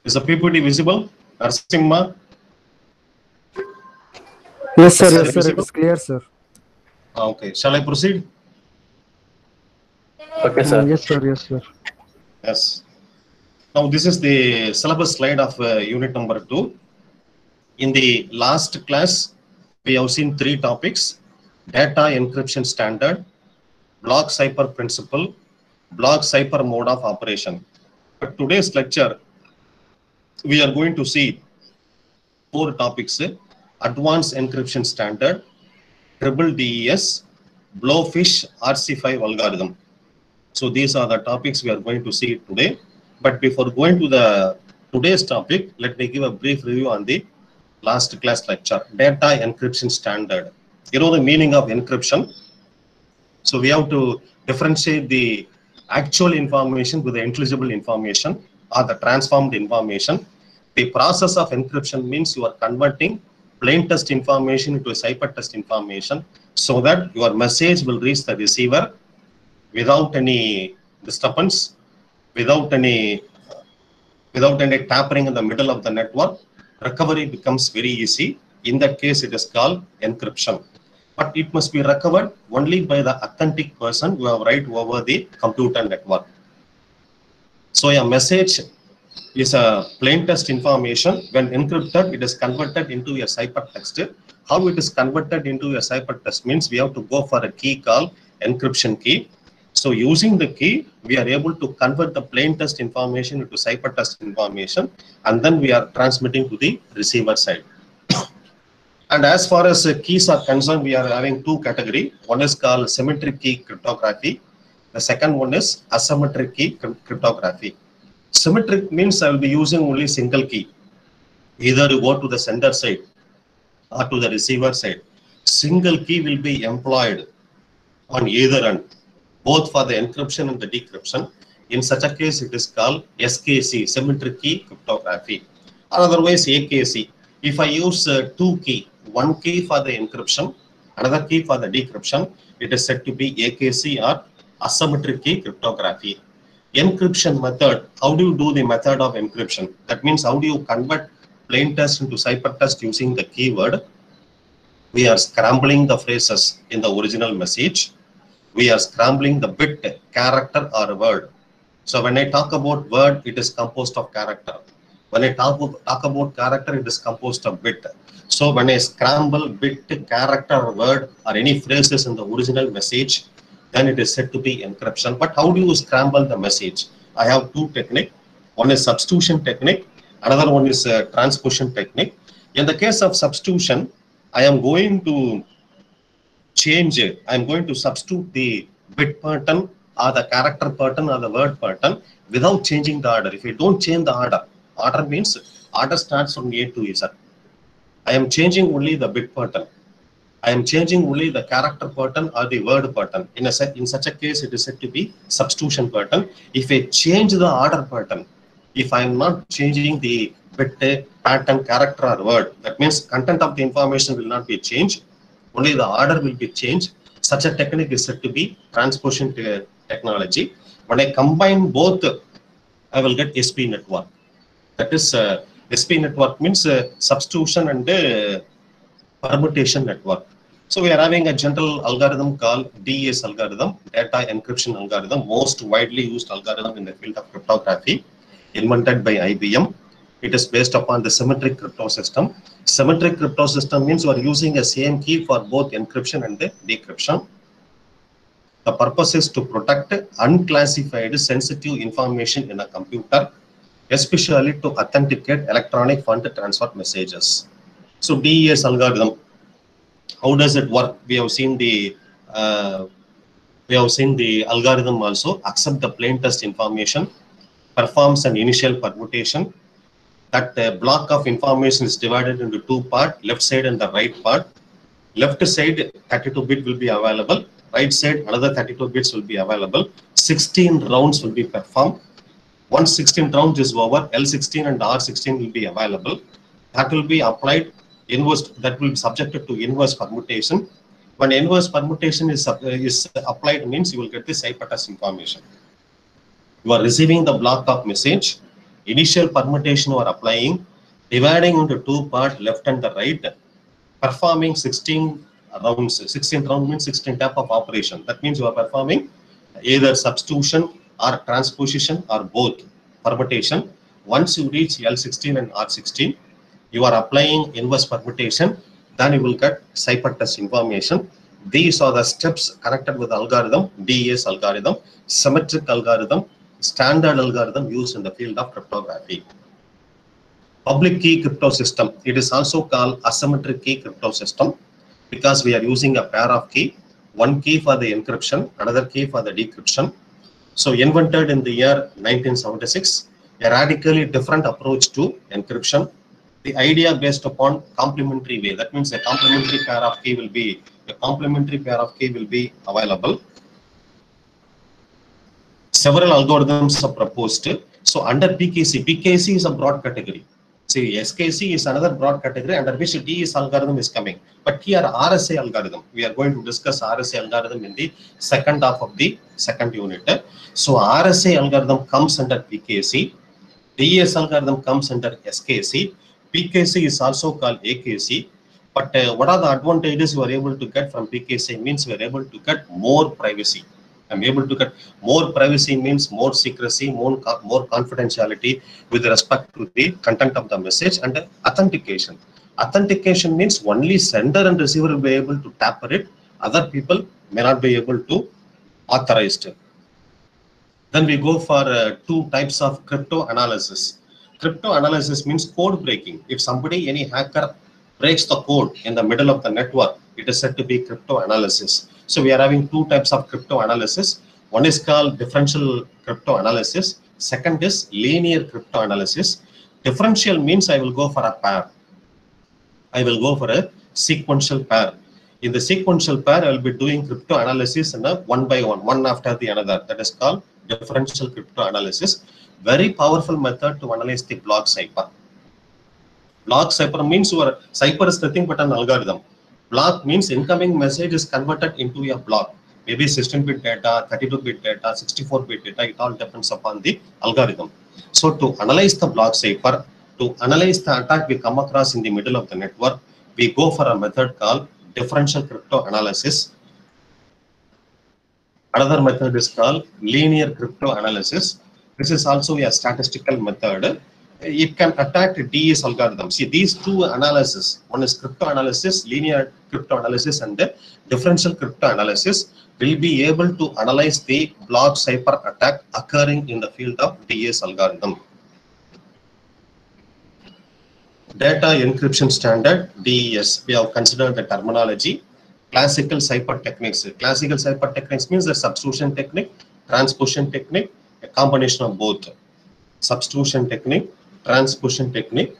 Is the PPT visible? Narasimha? Yes, sir. Yes, Yes, sir. It's clear, sir. Okay. Shall I proceed? Okay, sir. Yes, sir. Yes, sir. Yes. Now this is the syllabus slide of unit number 2. In the last class, we have seen 3 topics: data encryption standard, block cipher principle, block cipher mode of operation. But today's lecture, we are going to see 4 topics: advanced encryption standard, triple DES, blowfish RC5 algorithm. So these are the topics we are going to see today. But before going to the today's topic, let me give a brief review on the last class lecture. Data encryption standard. You know the meaning of encryption. So we have to differentiate the actual information with the intelligible information or the transformed information. The process of encryption means you are converting plain text information into a ciphertext information so that your message will reach the receiver without any disturbance, without any tampering in the middle of the network. Recovery becomes very easy. In that case, it is called encryption. But it must be recovered only by the authentic person who have right over the computer network. So a message is a plain text information. When encrypted, it is converted into a ciphertext. How it is converted into a ciphertext means we have to go for a key called encryption key. So using the key, we are able to convert the plain text information into ciphertext information, and then we are transmitting to the receiver side. And as far as keys are concerned, we are having 2 categories. One is called symmetric key cryptography. The second one is asymmetric key cryptography. Symmetric means I will be using only single key. Either you go to the sender side or to the receiver side. Single key will be employed on either end, both for the encryption and the decryption. In such a case, it is called SKC, symmetric key cryptography, or otherwise AKC. If I use 2 key, one key for the encryption, another key for the decryption, it is said to be AKC or asymmetric key cryptography. Encryption method, how do you do the method of encryption? That means how do you convert plain text into ciphertext using the keyword? We are scrambling the phrases in the original message. We are scrambling the bit, character or word. So when I talk about word, it is composed of character. When I talk about character, it is composed of bit. So when I scramble bit, character, word or any phrases in the original message, then it is said to be encryption. But how do you scramble the message? I have 2 techniques. One is substitution technique. Another one is transposition technique. In the case of substitution, I am going to change it. I am going to substitute the bit pattern or the character pattern or the word pattern without changing the order. If you don't change the order means order starts from A to Z. I am changing only the bit pattern. I am changing only the character pattern or the word pattern. In such a case, it is said to be substitution pattern. If I change the order pattern, if I am not changing the bit, pattern, character or word, that means content of the information will not be changed. Only the order will be changed. Such a technique is said to be transposition technology. When I combine both, I will get SP network. That is SP network means substitution and permutation network. So we are having a general algorithm called DES algorithm, data encryption algorithm, most widely used algorithm in the field of cryptography, invented by IBM. It is based upon the symmetric crypto system. Symmetric crypto system means you are using a same key for both encryption and the decryption. The purpose is to protect unclassified sensitive information in a computer, especially to authenticate electronic fund transfer messages. So DES algorithm, how does it work? We have seen the algorithm also. Accept the plain text information, performs an initial permutation. That block of information is divided into 2 parts, left side and the right part. Left side 32 bit will be available, right side another 32 bits will be available. 16 rounds will be performed. Once 16 rounds is over, L16 and R16 will be available. That will be applied inverse, that will be subjected to inverse permutation. When inverse permutation is applied means you will get the ciphertext information. You are receiving the block of message. initial permutation you are applying, dividing into two parts, left and the right, performing 16 rounds. 16 round means 16 type of operation. That means you are performing either substitution or transposition or both permutation. Once you reach L16 and R16, you are applying inverse permutation, then you will get ciphertext information. These are the steps connected with the algorithm, DES algorithm, symmetric algorithm, standard algorithm used in the field of cryptography. Public key crypto system. It is also called asymmetric key crypto system because we are using a pair of key, one key for the encryption, another key for the decryption. So invented in the year 1976, a radically different approach to encryption. The idea based upon complementary way. That means a complementary pair of key will be available. Several algorithms are proposed. So under PKC is a broad category. See, SKC is another broad category under which DES algorithm is coming. But here RSA algorithm, we are going to discuss RSA algorithm in the second half of the second unit. So RSA algorithm comes under PKC, DES algorithm comes under SKC, PKC is also called AKC. But what are the advantages you are able to get from PKC? Means you are able to get more privacy. I'm able to get more privacy means more secrecy, more confidentiality with respect to the content of the message, and authentication. Authentication means only sender and receiver will be able to tamper it. Other people may not be able to authorize it. Then we go for two types of crypto analysis. Crypto analysis means code breaking. If somebody, any hacker breaks the code in the middle of the network, it is said to be crypto analysis. So we are having two types of crypto analysis. One is called differential crypto analysis. Second is linear crypto analysis. Differential means I will go for a pair. I will go for a sequential pair. In the sequential pair, I will be doing crypto analysis in a one by one after the another. That is called differential crypto analysis. Very powerful method to analyze the block cipher. Block cipher means your cipher is nothing but an algorithm. Block means incoming message is converted into a block. Maybe 16-bit data, 32-bit data, 64-bit data, it all depends upon the algorithm. So to analyze the block cipher, to analyze the attack we come across in the middle of the network, we go for a method called differential crypto analysis. Another method is called linear crypto analysis. This is also a statistical method. It can attack the DES algorithm. See, these two analysis, one is crypto analysis, linear crypto analysis, and the differential crypto analysis will be able to analyze the block cipher attack occurring in the field of DES algorithm. Data encryption standard, DES. We have considered the terminology. Classical cipher techniques. Classical cipher techniques means the substitution technique, transposition technique, a combination of both. Substitution technique, transposition technique.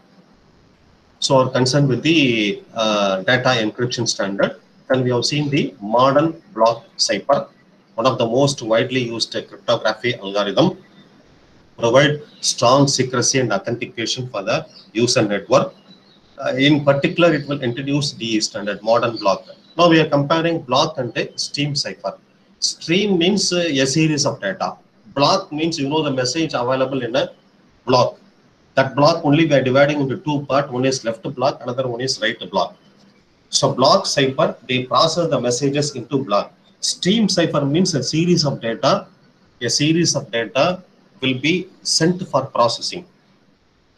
So are concerned with the data encryption standard. And we have seen the modern block cipher, one of the most widely used cryptography algorithm, provide strong secrecy and authentication for the user network. In particular, it will introduce the standard modern block. Now we are comparing block and a stream cipher. Stream means a series of data. Block means you know the message available in a block. That block only we are dividing into two parts. One is left block, another one is right block. So block cipher, they process the messages into block. Stream cipher means a series of data. A series of data will be sent for processing.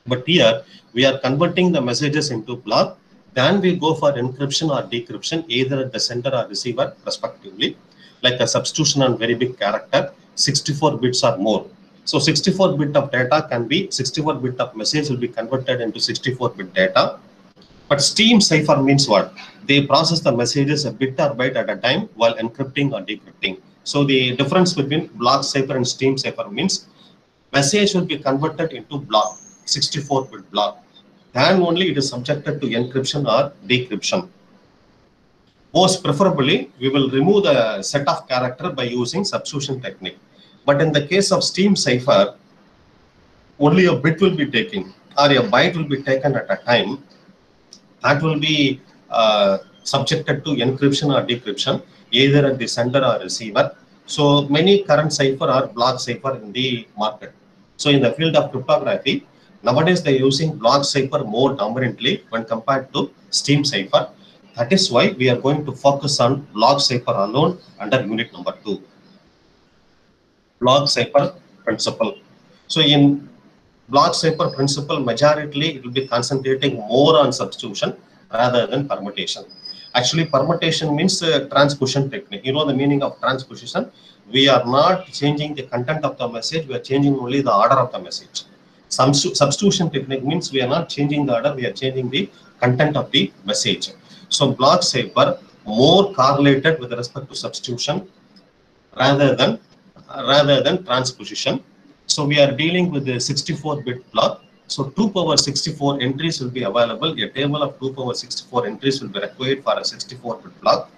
But here we are converting the messages into block. Then we go for encryption or decryption, either at the sender or receiver, respectively, like a substitution on very big character, 64 bits or more. So 64-bit of data can be 64-bit of message will be converted into 64-bit data. But stream cipher means what? They process the messages a bit or byte at a time while encrypting or decrypting. So the difference between block cipher and stream cipher means message will be converted into block, 64-bit block. Then only it is subjected to encryption or decryption. Most preferably, we will remove the set of character by using substitution technique. But in the case of stream cipher, only a bit will be taken or a byte will be taken at a time. That will be subjected to encryption or decryption, either at the sender or receiver. So many current cipher or block cipher in the market. So in the field of cryptography, nowadays they're using block cipher more dominantly when compared to steam cipher. That is why we are going to focus on block cipher alone under unit number 2. Block cipher principle. So in block cipher principle, majority it will be concentrating more on substitution rather than permutation. Actually, permutation means transposition technique. You know the meaning of transposition. We are not changing the content of the message, we are changing only the order of the message. Substitution technique means we are not changing the order, we are changing the content of the message. So block cipher more correlated with respect to substitution rather than transposition. So we are dealing with the 64-bit block. So 2 power 64 entries will be available. A table of 2 power 64 entries will be required for a 64-bit block.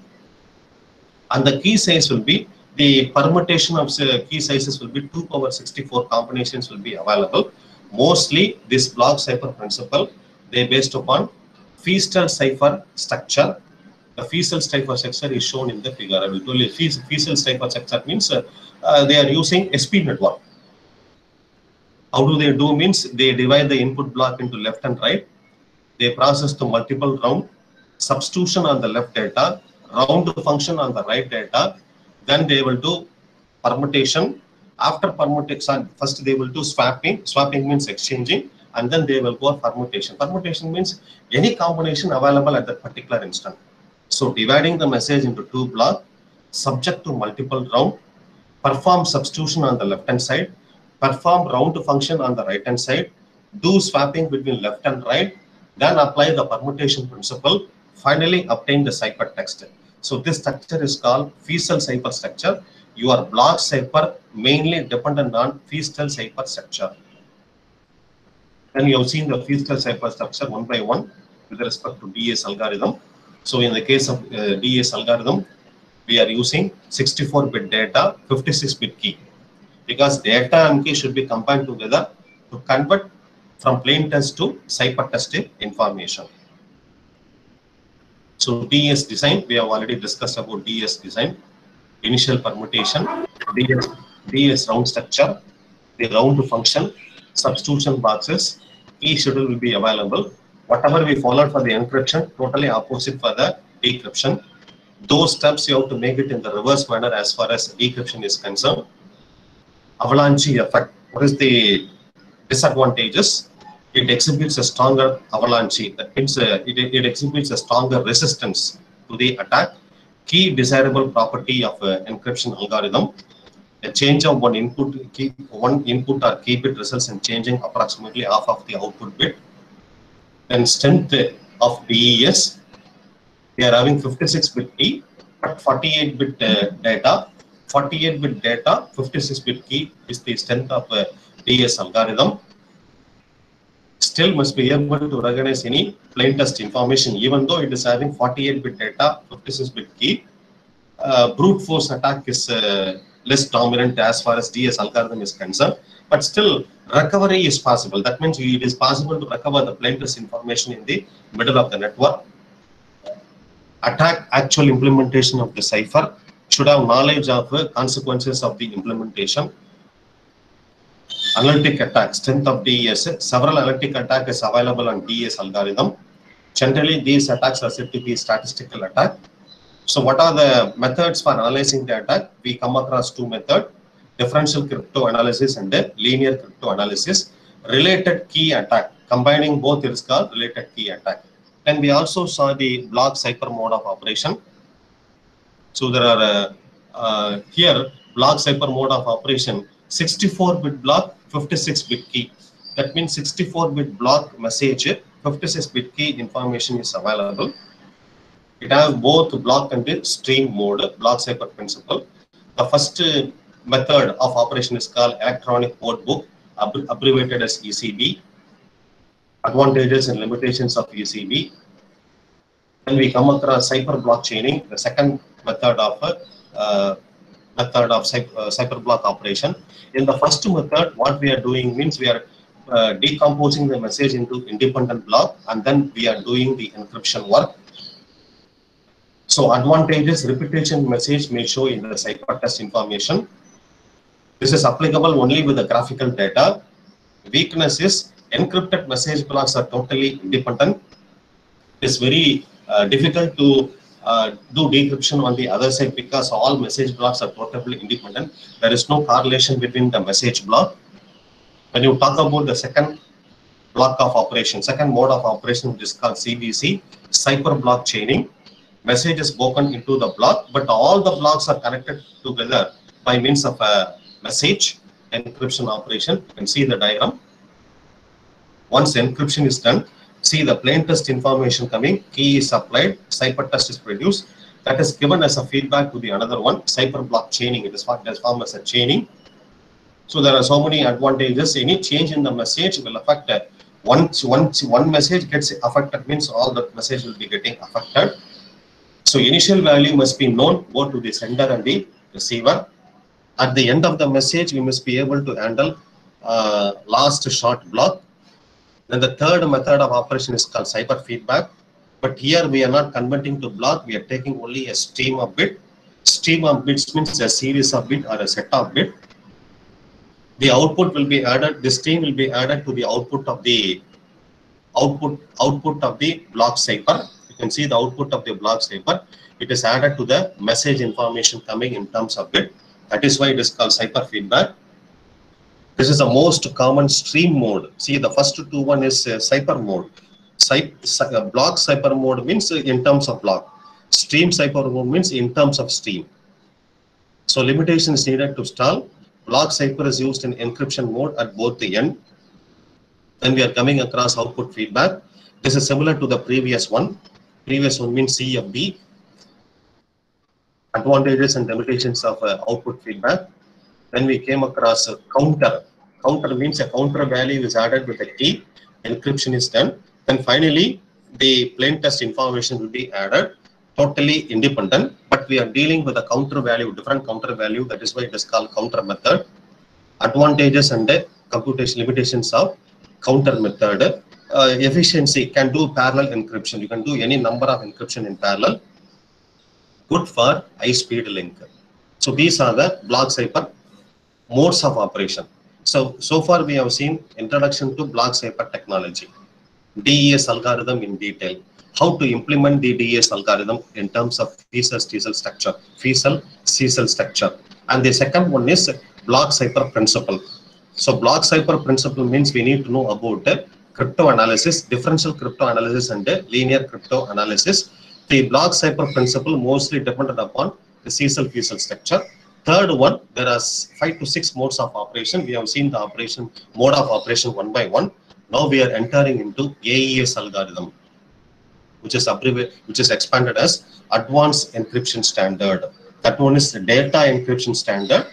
And the key size will be, the permutation of key sizes will be 2 power 64 combinations will be available. Mostly this block cipher principle, they based upon Feistel cipher structure. The Feistel cipher structure is shown in the figure. I will tell you, Feistel cipher structure means they are using SP network. How do they do means they divide the input block into left and right. They process the multiple round, substitution on the left data, round function on the right data. Then they will do permutation. After permutation, first they will do swapping. Swapping means exchanging, and then they will go permutation. Permutation means any combination available at that particular instant. So dividing the message into 2 blocks, subject to multiple round, perform substitution on the left hand side, perform round function on the right hand side, do swapping between left and right, then apply the permutation principle, finally obtain the cipher text. So this structure is called Feistel cipher structure. Your block cipher mainly dependent on Feistel cipher structure. Then you have seen the Feistel cipher structure one by one with respect to DES algorithm. So in the case of DES algorithm, we are using 64-bit data, 56-bit key. Because data and key should be combined together to convert from plain text to cipher-text information. So DES design, we have already discussed about DES design, initial permutation, DES round structure, the round function, substitution boxes, key schedule will be available. Whatever we followed for the encryption, totally opposite for the decryption. Those steps you have to make it in the reverse manner as far as decryption is concerned. Avalanche effect. What is the disadvantages? It exhibits a stronger avalanche. That means it exhibits a stronger resistance to the attack. Key desirable property of encryption algorithm. A change of one input or key bit results in changing approximately half of the output bit. Then strength of DES. They are having 56-bit key, but 48-bit data. 48-bit data, 56-bit key is the strength of DES algorithm. Still must be able to recognize any plain text information, even though it is having 48-bit data, 56-bit key. Brute force attack is less dominant as far as DES algorithm is concerned, but still recovery is possible. That means it is possible to recover the plain text information in the middle of the network. Attack actual implementation of the cipher. Should have knowledge of consequences of the implementation. Analytic attack, strength of DES. Several analytic attacks is available on DES algorithm. Generally, these attacks are said to be statistical attack. So what are the methods for analyzing the attack? We come across 2 methods, differential crypto analysis and linear crypto analysis. Related key attack, combining both is called related key attack. And we also saw the block cipher mode of operation. So there are here block cipher mode of operation, 64-bit block, 56-bit key. That means 64-bit block message, 56-bit key information is available. It has both block and stream mode, block cipher principle. The first method of operation is called electronic code book, abbreviated as ECB. Advantages and limitations of ECB. Then we come across cipher blockchaining, the second method of cipher block operation. In the first method, what we are doing means we are decomposing the message into independent block, and then we are doing the encryption work. So advantages: repetition message may show in the cipher text information. This is applicable only with the graphical data. Weakness is encrypted message blocks are totally independent. It's very difficult to do decryption on the other side because all message blocks are totally independent. There is no correlation between the message block. When you talk about the second block of operation, second mode of operation, which is called CBC, cipher block chaining, message is spoken into the block, but all the blocks are connected together by means of a message encryption operation. You can see the diagram. Once encryption is done, see the plain text information coming, key is applied, cipher text is produced, that is given as a feedback to the another one, cipher block chaining. It is what is formed as a chaining. So there are so many advantages. Any change in the message will affect once one message gets affected means all the message will be getting affected. So initial value must be known both to the sender and the receiver. At the end of the message, we must be able to handle last short block. Then the third method of operation is called cipher feedback. But here we are not converting to block. We are taking only a stream of bit. Stream of bits means a series of bit or a set of bit. The output will be added. The stream will be added to the output of the block cipher. You can see the output of the block cipher. It is added to the message information coming in terms of bit. That is why it is called cipher feedback. This is the most common stream mode. See, the first two one is cipher mode. Block cipher mode means in terms of block. Stream cipher mode means in terms of stream. So limitation is needed to stall. Block cipher is used in encryption mode at both the end. Then we are coming across output feedback. This is similar to the previous one. Previous one means CFB. Advantages and limitations of output feedback. Then we came across a counter. Counter means a counter value is added with a key. Encryption is done. Then finally, the plain text information will be added. Totally independent, but we are dealing with a counter value, different counter value. That is why it is called counter method. Advantages and computation limitations of counter method. Efficiency can do parallel encryption. You can do any number of encryption in parallel. Good for high speed link. So these are the block cipher modes of operation. So far we have seen introduction to block cipher technology, DES algorithm in detail, how to implement the DES algorithm in terms of Feasel-Cecil structure, Feasel-Cecil structure. And the second one is block cipher principle. So block cipher principle means we need to know about crypto analysis, differential crypto analysis and linear crypto analysis. The block cipher principle mostly dependent upon the Cecil-Feasel structure. Third one, there are 5 to 6 modes of operation. We have seen the mode of operation one by one. Now we are entering into AES algorithm, which is expanded as Advanced Encryption Standard. That one is the Data Encryption Standard.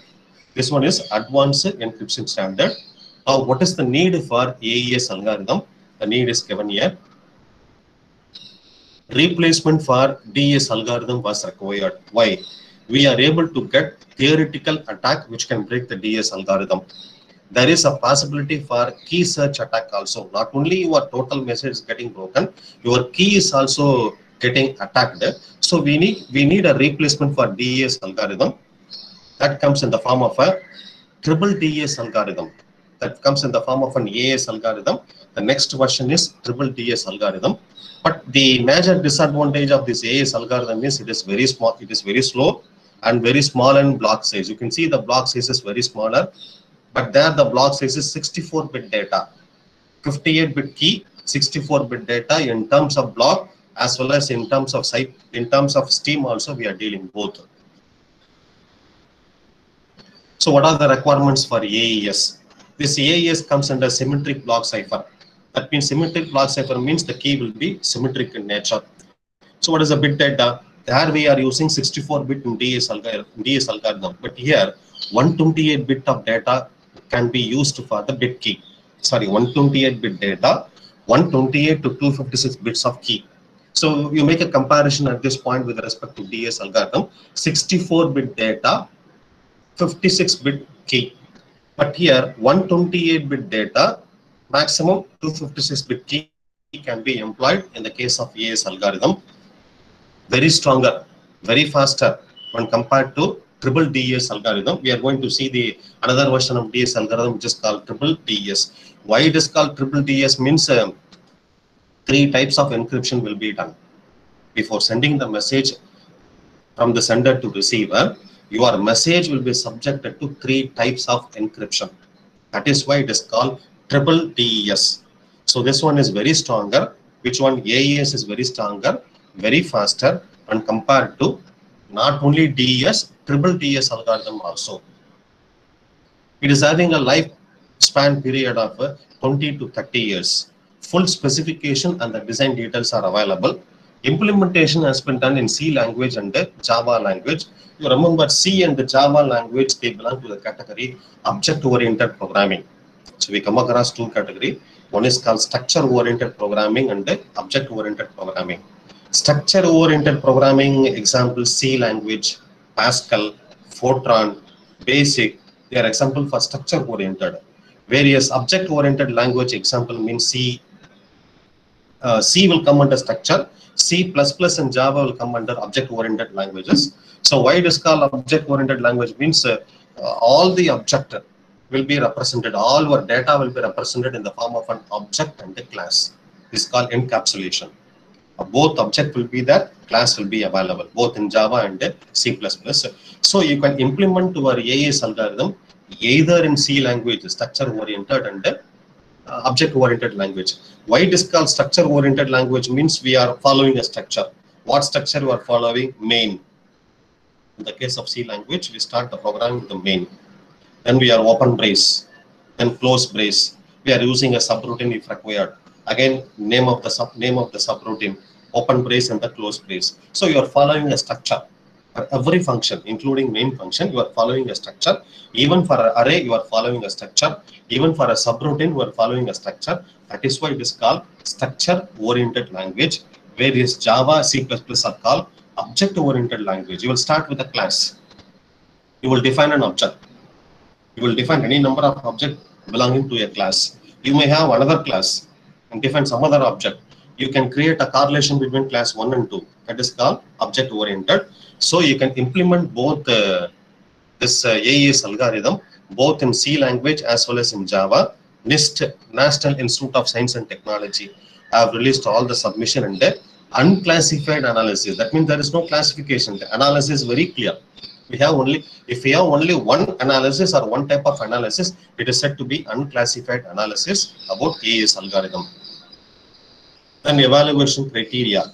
This one is Advanced Encryption Standard. Now, what is the need for AES algorithm? The need is given here. Replacement for DES algorithm was required. Why? We are able to get theoretical attack which can break the DES algorithm. There is a possibility for key search attack also. Not only your total message is getting broken, your key is also getting attacked. So we need a replacement for DES algorithm. That comes in the form of a triple DES algorithm. That comes in the form of an AES algorithm. The next version is triple DES algorithm. But the major disadvantage of this AES algorithm is it is very small. It is very slow and very small in block size. You can see the block size is very smaller. But there the block size is 64-bit data, 58-bit key, 64-bit data in terms of block as well as in terms of site, in terms of stream also we are dealing both. So what are the requirements for AES? This AES comes under symmetric block cipher. That means symmetric block cipher means the key will be symmetric in nature. So what is the bit data? There we are using 64-bit in DES algorithm. But here 128-bit of data can be used for the bit key. Sorry, 128-bit data, 128 to 256 bits of key. So you make a comparison at this point with respect to DES algorithm, 64-bit data, 56-bit key. But here 128-bit data, maximum 256-bit key can be employed in the case of AES algorithm. Very stronger, very faster when compared to triple DES algorithm. We are going to see the another version of DES algorithm, which is called triple DES. Why it is called triple DES means three types of encryption will be done before sending the message from the sender to receiver. Your message will be subjected to three types of encryption. That is why it is called triple DES. So this one is very stronger. Which one? AES is very stronger, very faster, and compared to not only DES, triple DES algorithm also. It is having a lifespan period of 20 to 30 years. Full specification and the design details are available. Implementation has been done in C language and Java language. You remember C and the Java language, they belong to the category object-oriented programming. So we come across two categories. One is called structure-oriented programming and object-oriented programming. Structure-oriented programming, example C language, Pascal, Fortran, Basic, they are example for structure-oriented. Various object-oriented language example means C. C will come under structure. C++ and Java will come under object-oriented languages. So why it is called object-oriented language means all the object will be represented, all our data will be represented in the form of an object and a class. This is called encapsulation. Both object will be there, class will be available, both in Java and C++. So you can implement your AES algorithm either in C language, structure-oriented and object-oriented language. Why it is called structure-oriented language means we are following a structure. What structure you are following? Main. In the case of C language, we start the program with the main. Then we are open brace, then close brace. We are using a subroutine if required. Again, name of the subroutine, open brace and the close brace. So you are following a structure. For every function, including main function, you are following a structure. Even for an array, you are following a structure. Even for a subroutine, you are following a structure. That is why it is called structure-oriented language, whereas Java, C++ are called object-oriented language. You will start with a class. You will define an object. You will define any number of objects belonging to a class. You may have another class and define some other object. You can create a correlation between class 1 and 2. That is called object-oriented. So you can implement both this AES algorithm, both in C language as well as in Java. NIST, National Institute of Science and Technology, have released all the submission and the unclassified analysis. That means there is no classification. The analysis is very clear. We have only, if we have only one analysis or one type of analysis, it is said to be unclassified analysis about AES algorithm. Then evaluation criteria.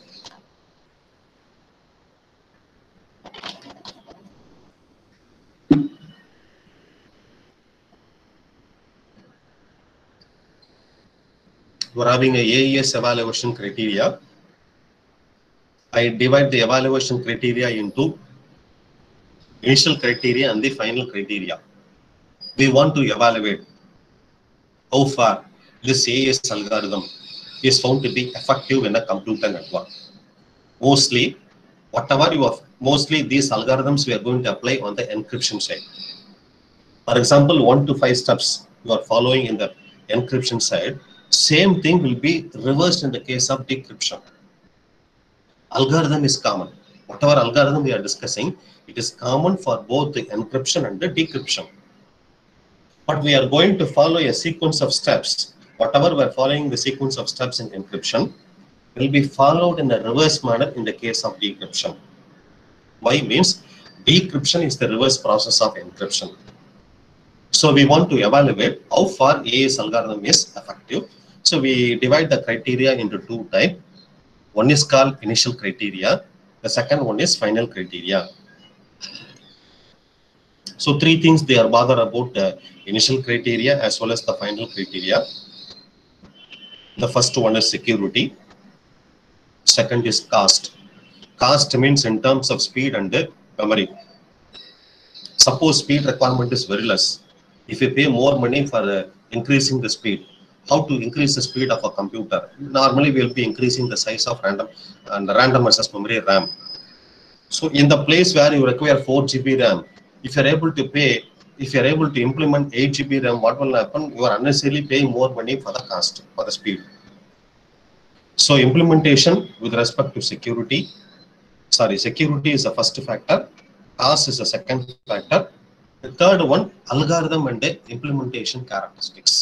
We are having a AES evaluation criteria. I divide the evaluation criteria into initial criteria and the final criteria. We want to evaluate how far this AES algorithm is found to be effective in a computer network. Mostly these algorithms we are going to apply on the encryption side. For example, 1 to 5 steps you are following in the encryption side. Same thing will be reversed in the case of decryption. Algorithm is common. Whatever algorithm we are discussing, it is common for both the encryption and the decryption. But we are going to follow a sequence of steps. Whatever we are following the sequence of steps in encryption will be followed in a reverse manner in the case of decryption. Why? Means decryption is the reverse process of encryption. So we want to evaluate how far AES algorithm is effective. So we divide the criteria into two types. One is called initial criteria. The second one is final criteria. So three things they are bothered about initial criteria as well as the final criteria. The first one is security. Second is cost. Cost means in terms of speed and memory. Suppose speed requirement is very less. If you pay more money for increasing the speed, how to increase the speed of a computer? Normally we will be increasing the size of random access memory RAM. So in the place where you require 4 GB RAM, if you are able to implement 8 GB RAM, what will happen? You are unnecessarily paying more money for the cost, for the speed. So implementation with respect to security is the first factor. Cost is the second factor. The third one, algorithm and implementation characteristics.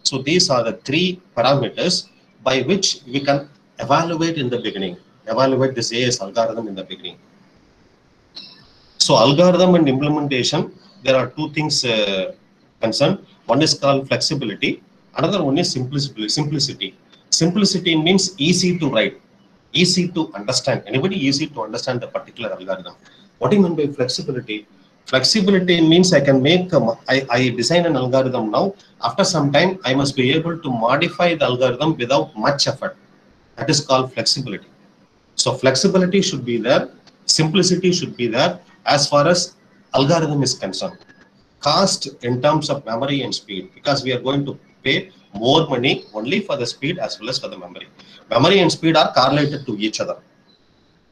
So these are the three parameters by which we can evaluate in the beginning, evaluate this AIS algorithm in the beginning. So algorithm and implementation, there are two things concerned. One is called flexibility. Another one is simplicity. Simplicity means easy to write, easy to understand. Anybody easy to understand the particular algorithm. What do you mean by flexibility? Flexibility means I can make, I design an algorithm now. After some time, I must be able to modify the algorithm without much effort. That is called flexibility. So flexibility should be there. Simplicity should be there as far as algorithm is concerned. Cost in terms of memory and speed, because we are going to pay more money only for the speed as well as for the memory. Memory and speed are correlated to each other.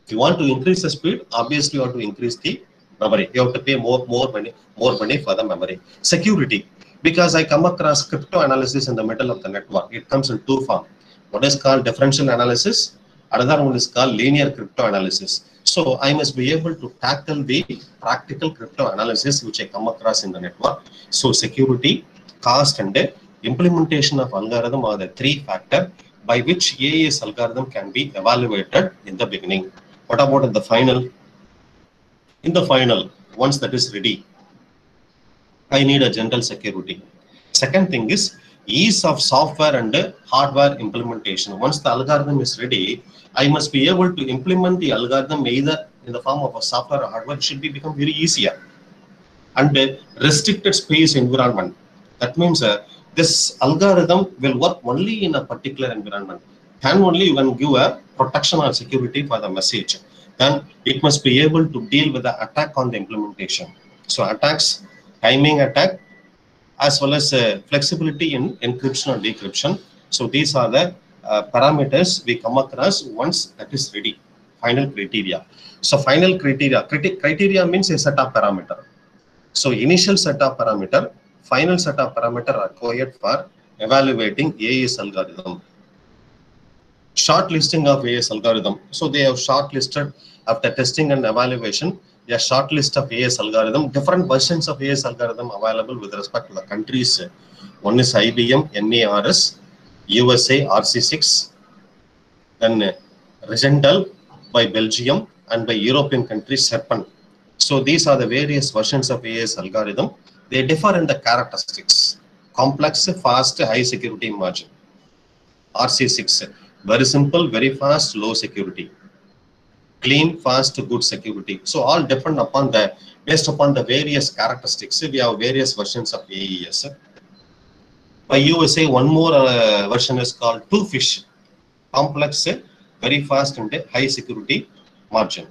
If you want to increase the speed, obviously you have to increase the memory. You have to pay more money for the memory. Security, because I come across crypto analysis in the middle of the network. It comes in two forms. One is called differential analysis. Another one is called linear crypto analysis. So I must be able to tackle the practical crypto analysis which I come across in the network. So security, cost, and the implementation of algorithm are the three factors by which AES algorithm can be evaluated in the beginning. What about in the final? In the final, once that is ready, I need a general security. Second thing is ease of software and hardware implementation. Once the algorithm is ready, I must be able to implement the algorithm either in the form of a software or hardware. It should become very easier. And restricted space environment. That means this algorithm will work only in a particular environment. Can only you can give a protection or security for the message. Then it must be able to deal with the attack on the implementation. So attacks, timing attack, as well as flexibility in encryption or decryption. So these are the parameters we come across once that is ready. Final criteria. So final criteria means a set of parameter. So initial set of parameter, final set of parameter are required for evaluating AES algorithm. Shortlisting of AES algorithm. So they have shortlisted after testing and evaluation. A short list of AES algorithm, different versions of AES algorithm available with respect to the countries. One is IBM NARS, USA RC6, then Regentel by Belgium, and by European countries Serpent. So these are the various versions of AES algorithm. They differ in the characteristics: complex, fast, high security margin. RC6, very simple, very fast, low security. Clean, fast, good security. So all depend upon the, based upon the various characteristics. We have various versions of AES. By USA, one more version is called Twofish. Complex, very fast, and high security margin.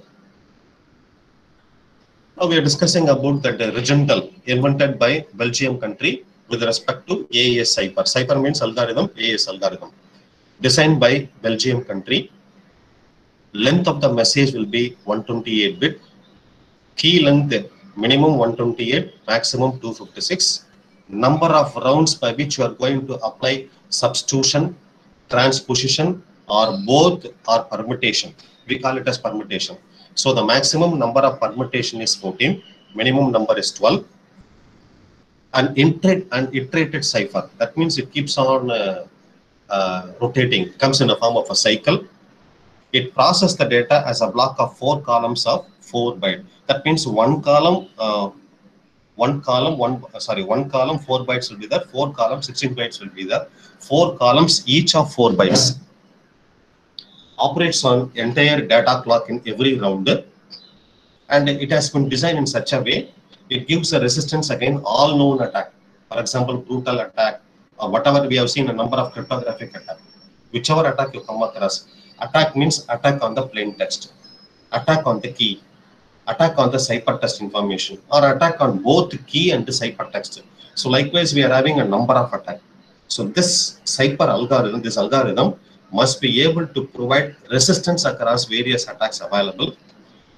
Now we are discussing about that Regentel, invented by Belgium country with respect to AES Cipher. Cipher means algorithm, AES algorithm. Designed by Belgium country. Length of the message will be 128 bit. Key length minimum 128, maximum 256. Number of rounds by which you are going to apply substitution, transposition, or both, or permutation. We call it as permutation. So the maximum number of permutation is 14, minimum number is 12. An iterated cipher. That means it keeps on rotating, comes in the form of a cycle. It processes the data as a block of 4 columns of 4 bytes. That means one column 4 bytes will be there, 4 columns 16 bytes will be there, 4 columns each of 4 bytes. Operates on entire data clock in every round, and it has been designed in such a way it gives a resistance against all known attack. For example, brutal attack, or whatever we have seen a number of cryptographic attack. Whichever attack you come across. Attack means attack on the plain text, attack on the key, attack on the ciphertext information, or attack on both key and the ciphertext. So likewise, we are having a number of attacks. So this cipher algorithm, this algorithm must be able to provide resistance across various attacks available.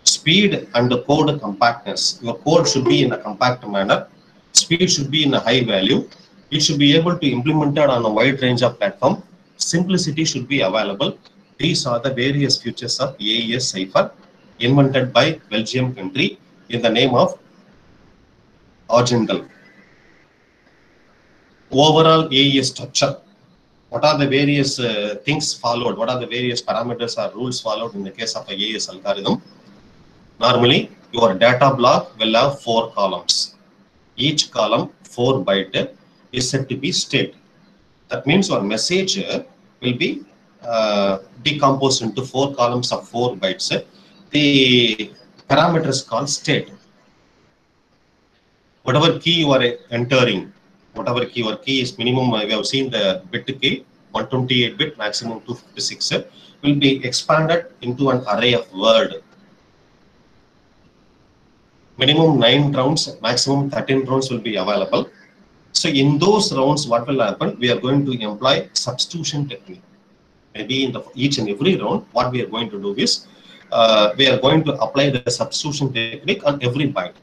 Speed and the code compactness. Your code should be in a compact manner. Speed should be in a high value. It should be able to be implemented on a wide range of platforms. Simplicity should be available. These are the various features of AES Cipher, invented by Belgium country in the name of Argentile. Overall AES structure. What are the various things followed? What are the various parameters or rules followed in the case of a AES algorithm? Normally, your data block will have 4 columns. Each column, 4 byte, is said to be state. That means your message will be decomposed into 4 columns of 4 bytes. The parameter is called state. Whatever key you are entering, whatever key, your key is minimum, we have seen the bit key, 128 bit, maximum 256, will be expanded into an array of word. Minimum 9 rounds, maximum 13 rounds will be available. So in those rounds, what will happen? We are going to employ substitution technique. Maybe in each and every round, what we are going to do is, we are going to apply the substitution technique on every byte.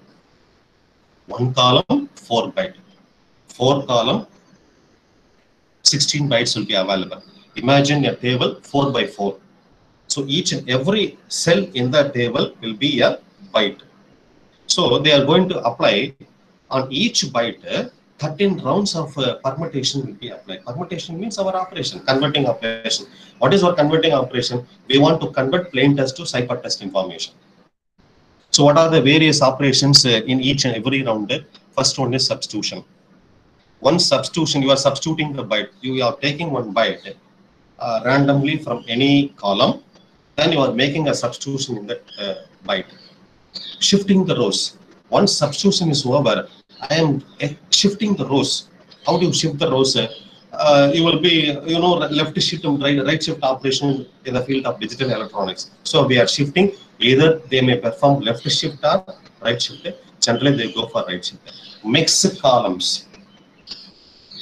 1 column, 4 byte. 4 column, 16 bytes will be available. Imagine a table 4 by 4. So each and every cell in the table will be a byte. So they are going to apply on each byte 13 rounds of permutation will be applied. Permutation means our operation, converting operation. What is our converting operation? We want to convert plain text to ciphertext information. So what are the various operations in each and every round? First one is substitution. One substitution, you are substituting the byte. You are taking one byte randomly from any column, then you are making a substitution in that byte. Shifting the rows. Once substitution is over, I am shifting the rows. How do you shift the rows? You will be, left shift and right shift operation in the field of digital electronics. So we are shifting, either they may perform left shift or right shift. Generally they go for right shift. Mixed columns.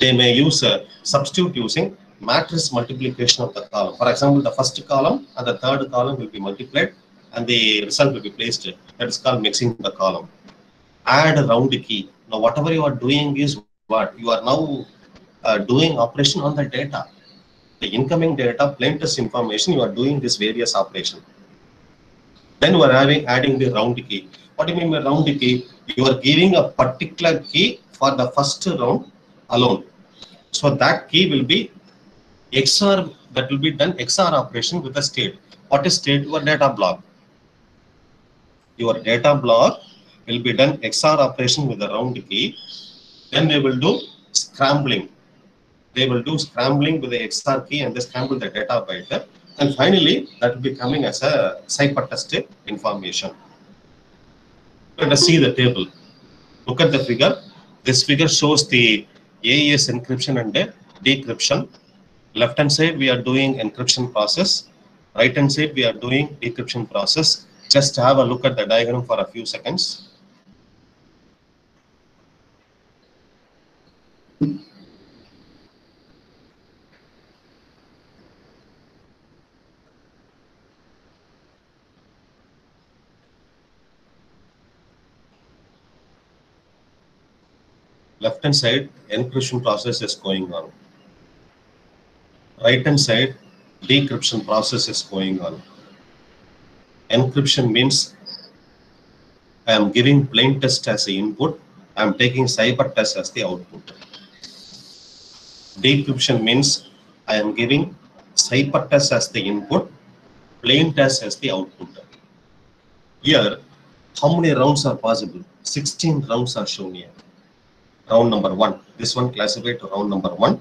They may use substitute using matrix multiplication of the column. For example, the first column and the third column will be multiplied and the result will be placed. That is called mixing the column. Add a round key. Now whatever you are doing is what? You are now doing operation on the data. The incoming data, plain text information, you are doing this various operation. Then you are adding the round key. What do you mean by round key? You are giving a particular key for the first round alone. So that key will be XOR, that will be done XOR operation with the state. What is state? Your data block. Your data block will be done XOR operation with the round key. Then they will do scrambling. They will do scrambling with the XOR key and they scramble the data byte. And finally, that will be coming as a ciphertext information. Let us see the table. Look at the figure. This figure shows the AES encryption and decryption. Left hand side, we are doing encryption process. Right hand side, we are doing decryption process. Just have a look at the diagram for a few seconds. Left hand side, encryption process is going on. Right hand side, decryption process is going on. Encryption means I am giving plain text as the input, I am taking ciphertext as the output. Decryption means I am giving ciphertext as the input, plain text as the output. Here, how many rounds are possible? 16 rounds are shown here. Round number 1. This one classified to round number 1.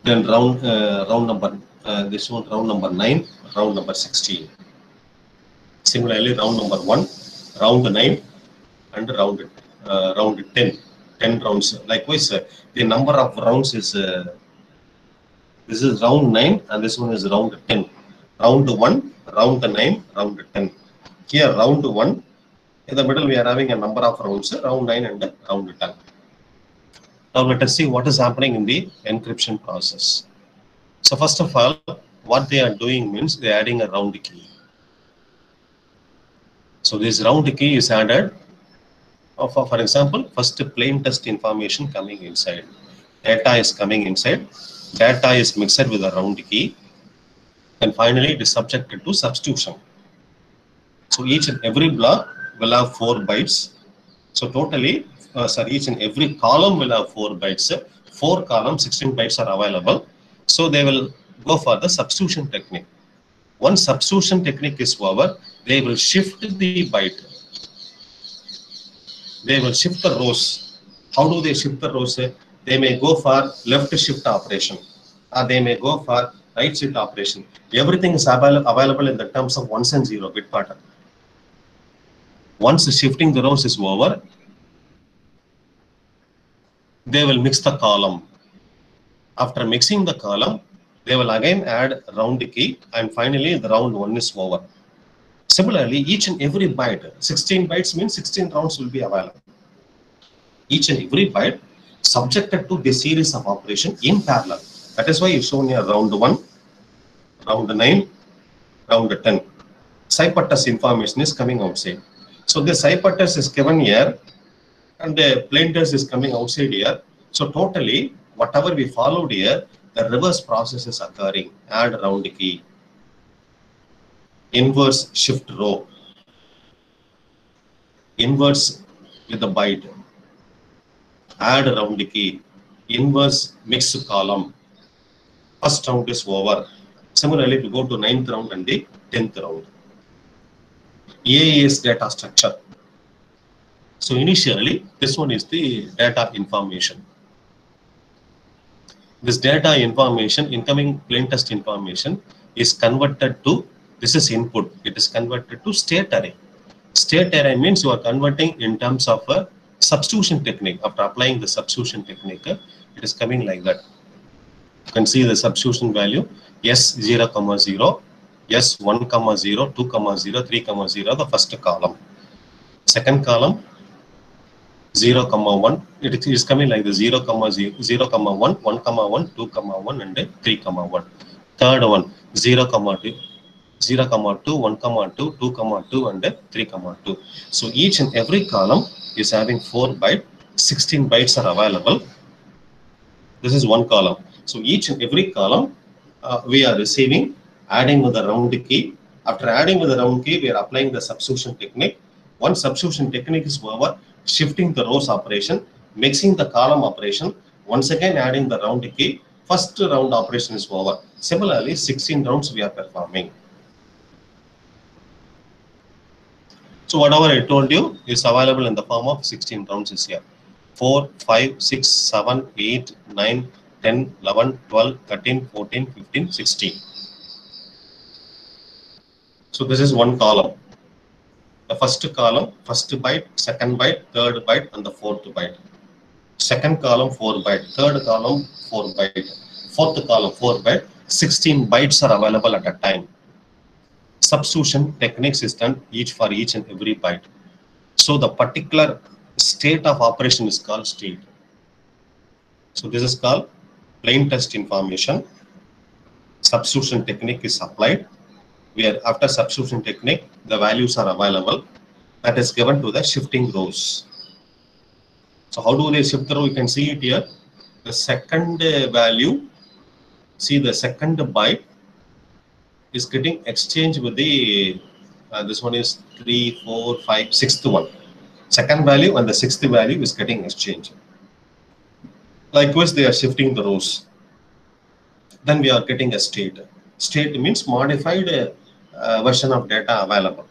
Then round number this one round number 9, round number 16. Similarly, round number 1, round 9, and round 10. 10 rounds. Likewise, the number of rounds is this is round 9 and this one is round 10. Round 1, round 9, round 10. Here, round 1. In the middle, we are having a number of rounds, round 9 and round 10. Now let us see what is happening in the encryption process. So first of all, what they are doing means they are adding a round key. So this round key is added. For example, first plain text information coming inside. Data is coming inside. Data is mixed with a round key. And finally, it is subjected to substitution. So each and every block will have 4 bytes. So totally, each and every column will have 4 bytes. 4 columns, 16 bytes are available. So they will go for the substitution technique. Once substitution technique is over, they will shift the byte. They will shift the rows. How do they shift the rows? They may go for left shift operation, or they may go for right shift operation. Everything is available in the terms of ones and zero bit pattern. Once shifting the rows is over, they will mix the column. After mixing the column, they will again add round key, and finally the round 1 is over. Similarly, each and every byte, 16 bytes means 16 rounds will be available. Each and every byte subjected to this series of operation in parallel. That is why you shown here round 1, round 9, round 10. Ciphertext information is coming outside. So this ciphertext is given here, and the plaintext is coming outside here. So totally, whatever we followed here, the reverse process is occurring. Add round key, inverse shift row, inverse with the byte, add round key, inverse mix column. First round is over. Similarly, to go to 9th round and the 10th round. AES data structure. So initially, this one is the data information. This data information, incoming plaintext information, is converted to, this is input, it is converted to state array. State array means you are converting in terms of a substitution technique. After applying the substitution technique, it is coming like that. You can see the substitution value, S0, 0, S1, 0, 2, 0, 3, 0, the first column. Second column, 0, 1, it is coming like the 0, 0, 0, 1, 1, 1, 2, 1, and 3, 1. Third one, 0, 2, 0, 2, 1, 2, 2, 2, and 3, 2. So each and every column is having 4 bytes, 16 bytes are available. This is one column. So each and every column we are receiving, adding with the round key. After adding with the round key, we are applying the substitution technique. Once substitution technique is over, shifting the rows operation, mixing the column operation, once again adding the round key, first round operation is over. Similarly, 16 rounds we are performing. So whatever I told you is available in the form of 16 rounds is here. 4, 5, 6, 7, 8, 9, 10, 11, 12, 13, 14, 15, 16. So this is one column. The first column, first byte, second byte, third byte, and the fourth byte. Second column, 4 byte. Third column, 4 byte. Fourth column, 4 byte. 16 bytes are available at a time. Substitution techniques is done for each and every byte. So the particular state of operation is called state. So this is called plaintext information. Substitution technique is applied. Where after substitution technique, the values are available. That is given to the shifting rows. So how do they shift the row? You can see it here. The second value, see the second byte is getting exchanged with the, this one is 3, 4, 5, 6th one. Second value and the 6th value is getting exchanged. Likewise, they are shifting the rows. Then we are getting a state. State means modified version of data available.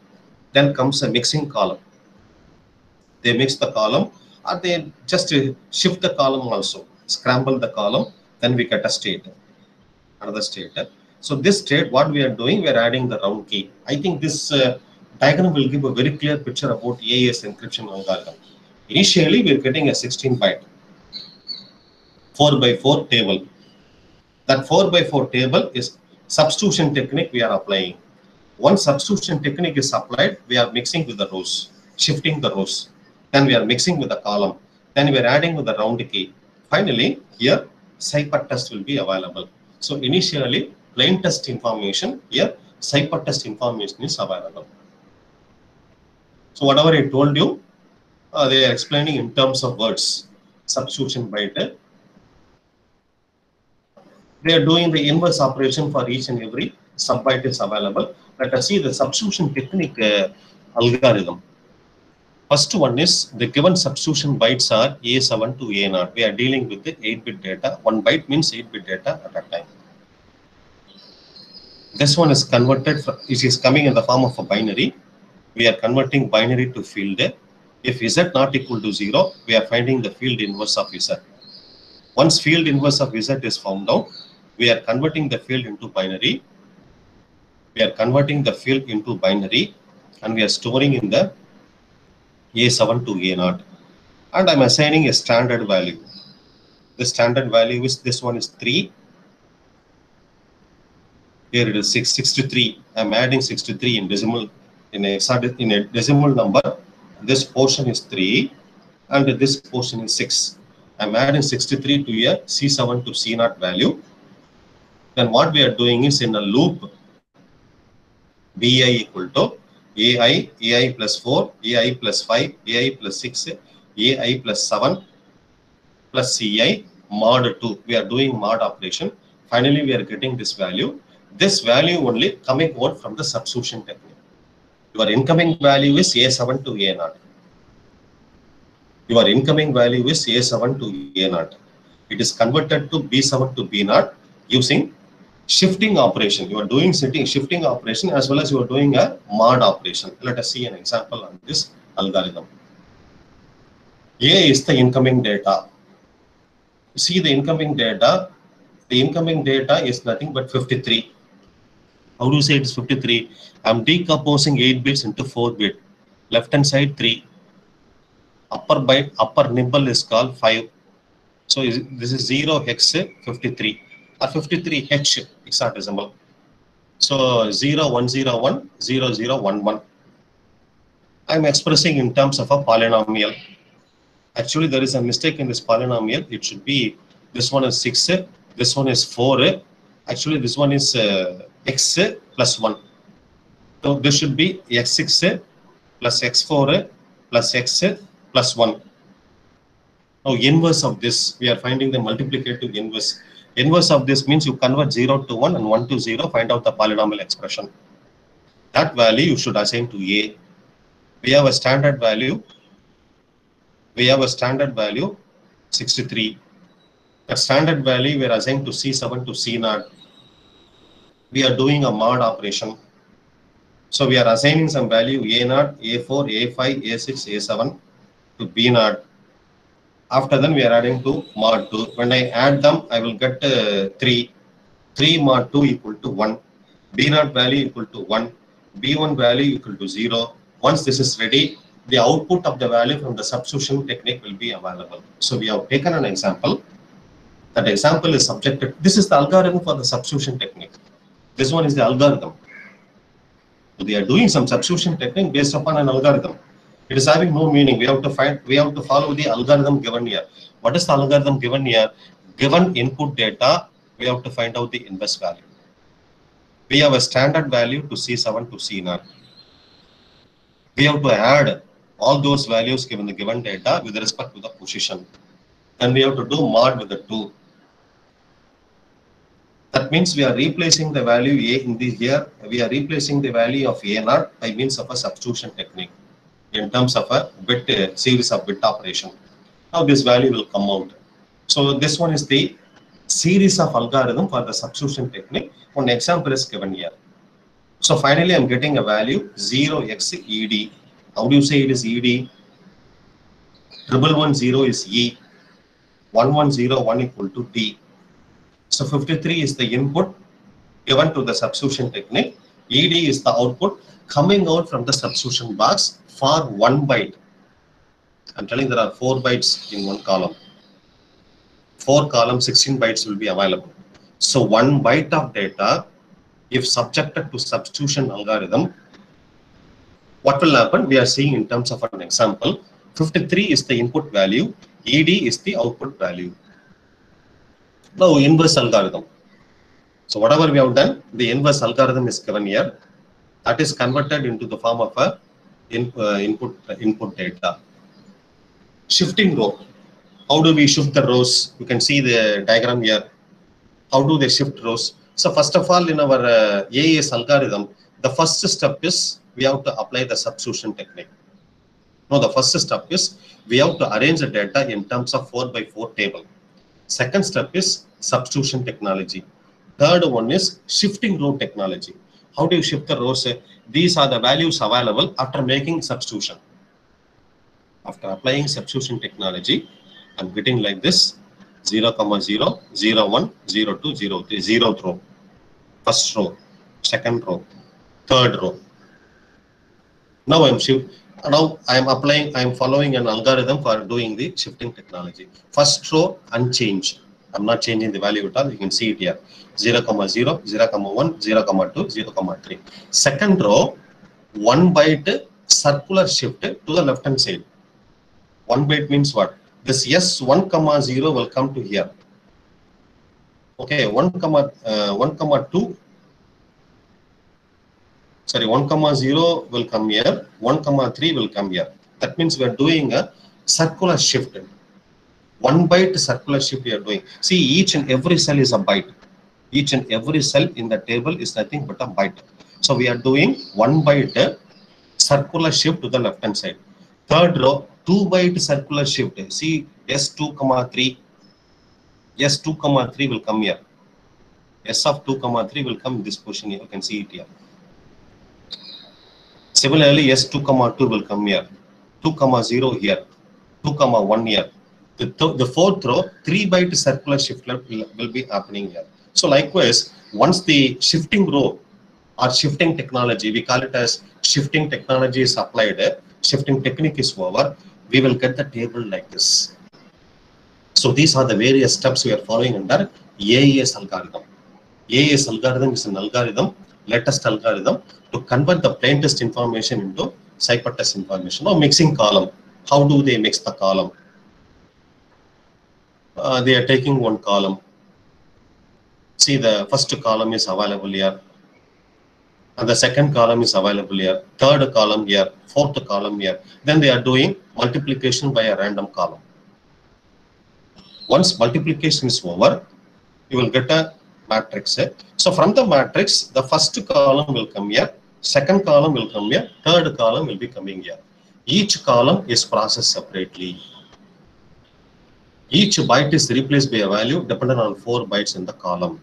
Then comes a mixing column. They mix the column, or they just shift the column also, scramble the column, then we get a state, another state. So this state, what we are doing, we are adding the round key. I think this diagram will give a very clear picture about AES encryption algorithm. Initially, we are getting a 16 byte, 4 by 4 table. That 4 by 4 table is substitution technique we are applying. Once substitution technique is applied, we are mixing with the rows, shifting the rows. Then we are mixing with the column. Then we are adding with the round key. Finally, here, ciphertext will be available. So initially, plaintext information, here, ciphertext information is available. So whatever I told you, they are explaining in terms of words. Substitution byte. They are doing the inverse operation for each and every sub byte is available. Let us see the substitution technique algorithm. First one is the given substitution bytes are A7 to A0. We are dealing with the 8-bit data. 1 byte means 8-bit data at a time. This one is converted, it is coming in the form of a binary. We are converting binary to field. If Z not equal to 0, we are finding the field inverse of Z. Once field inverse of Z is found out, we are converting the field into binary. We are converting the field into binary and we are storing in the A7 to A0. And I'm assigning a standard value. The standard value is, this one is 3. Here it is 63. I'm adding 63 in decimal, in a decimal number. This portion is 3 and this portion is 6. I'm adding 63 to a C7 to C0 value. Then what we are doing is in a loop, BI equal to AI plus 4, AI plus 5, AI plus 6, AI plus 7 plus CI mod 2. We are doing mod operation. Finally, we are getting this value. This value only coming out from the substitution technique. Your incoming value is A7 to A0. Your incoming value is A7 to A0. It is converted to B7 to B0 using shifting operation. You are doing shifting operation as well as you are doing a mod operation. Let us see an example on this algorithm. A is the incoming data. See the incoming data. The incoming data is nothing but 53. How do you say it is 53? I'm decomposing 8 bits into 4 bit. Left hand side 3. Upper byte, upper nibble is called 5. So this is 0 hex 53 or 53 H hexadecimal. So 0101 0011. I'm expressing in terms of a polynomial. Actually, there is a mistake in this polynomial. It should be, this one is 6, this one is 4. Actually, this one is x plus 1. So this should be x6 plus x4 plus x plus 1. Now, inverse of this, we are finding the multiplicative inverse. Inverse of this means you convert 0 to 1 and 1 to 0, find out the polynomial expression. That value you should assign to A. We have a standard value. We have a standard value 63. That standard value we are assigned to C7 to C0. We are doing a mod operation. So we are assigning some value A0, A4, A5, A6, A7 to B0. After then we are adding to mod 2. When I add them, I will get 3. 3 mod 2 equal to 1. B0 value equal to 1. B1 value equal to 0. Once this is ready, the output of the value from the substitution technique will be available. So we have taken an example. That example is subjected. This is the algorithm for the substitution technique. This one is the algorithm. So they are doing some substitution technique based upon an algorithm. It is having no meaning. We have to follow the algorithm given here. What is the algorithm given here? Given input data, we have to find out the inverse value. We have a standard value to C7 to C0. We have to add all those values given the given data with respect to the position. And we have to do mod with the 2. That means we are replacing the value A in this here. We are replacing the value of A0 by means of a substitution technique in terms of a bit series of bit operation. Now this value will come out. So this one is the series of algorithm for the substitution technique. One example is given here. So finally I'm getting a value 0xED. How do you say it is ED? 1110 is E. 1101 equal to D. So 53 is the input given to the substitution technique. ED is the output coming out from the substitution box for 1 byte. I'm telling there are 4 bytes in one column. 4 columns, 16 bytes will be available. So 1 byte of data, if subjected to substitution algorithm, what will happen? We are seeing in terms of an example. 53 is the input value. ED is the output value. Now inverse algorithm. So whatever we have done, the inverse algorithm is given here. That is converted into the form of a input data. Shifting row. How do we shift the rows? You can see the diagram here. How do they shift rows? So first of all, in our AES algorithm, the first step is we have to apply the substitution technique. No, the first step is we have to arrange the data in terms of 4 by 4 table. Second step is substitution technology. Third one is shifting row technology. How do you shift the rows? These are the values available after making substitution. After applying substitution technology, I'm getting like this 0, 0, 0, 1, 0, 2, 0, 3, 0th row, first row, second row, third row. Now I am following an algorithm for doing the shifting technology. First row unchanged. I'm not changing the value at all. You can see it here. 0, 0, 0, 1, 0, 2, 0, 3. Second row, 1 byte circular shift to the left hand side. 1 byte means what? This S1, 0 will come to here. Okay, 1, 2. Sorry, 1, 0 will come here. 1, 3 will come here. That means we are doing a circular shift. 1 byte circular shift we are doing. See, each and every cell is a byte. Each and every cell in the table is nothing but a byte. So we are doing 1 byte circular shift to the left hand side. Third row, 2 byte circular shift. See, S2, 3. S2, 3 will come here. S of 2, 3 will come in this position here. You can see it here. Similarly, S2, 2 will come here. 2, 0 here. 2, 1 here. The fourth row, 3 byte circular shift will be happening here. So likewise, once the shifting row or shifting technology, we call it as shifting technology is applied, shifting technique is over, we will get the table like this. So these are the various steps we are following under AES algorithm. AES algorithm is an algorithm, latest algorithm to convert the plain text information into ciphertext information or mixing column. How do they mix the column? They are taking one column. See, the first column is available here. And the second column is available here. Third column here. Fourth column here. Then they are doing multiplication by a random column. Once multiplication is over, you will get a matrix. So from the matrix, the first column will come here. Second column will come here. Third column will be coming here. Each column is processed separately. Each byte is replaced by a value dependent on 4 bytes in the column.